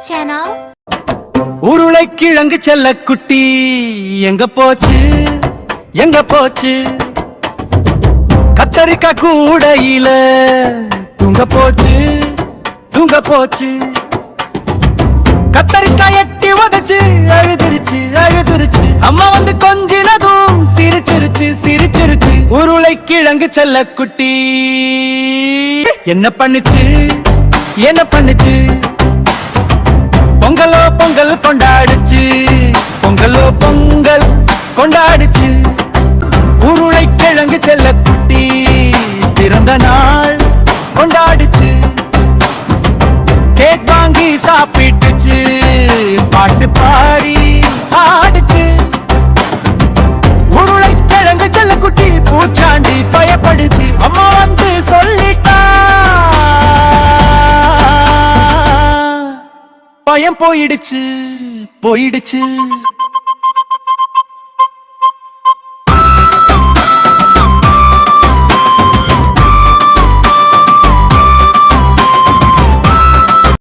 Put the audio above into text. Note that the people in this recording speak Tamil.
channel. உருளைக்கிழங்கு செல்ல குட்டி எங்க போச்சு எங்க போச்சு? கத்தரிக்காய் கூடையில தூங்க போச்சு தூங்க போச்சு. கத்தரிக்காய் எட்டி உதச்சு அழுதுருச்சு அழுதுருச்சு. அம்மா வந்து கொஞ்சினதும் சிரிச்சிருச்சு சிரிச்சிருச்சு. உருளைக்கிழங்கு செல்ல குட்டி என்ன பண்ணுச்சு என்ன பண்ணுச்சு? பொங்கலோ பொங்கல் கொண்டாடுச்சு பொங்கலோ பொங்கல் கொண்டாடுச்சு. உருளைக்கிழங்கு செல்ல குட்டி பிறந்த நாள் கொண்டாடுச்சு. கேக் வாங்கி சாப்பிட்டுச்சு பாட்டு பாடி ஆடுச்சு. உருளைக்கிழங்கு செல்ல குட்டி பூச்சாண்டி பயப்படுச்சு. அம்மா வந்து சொல்லிட்டா பயம் போயிடுச்சு போயிடுச்சு.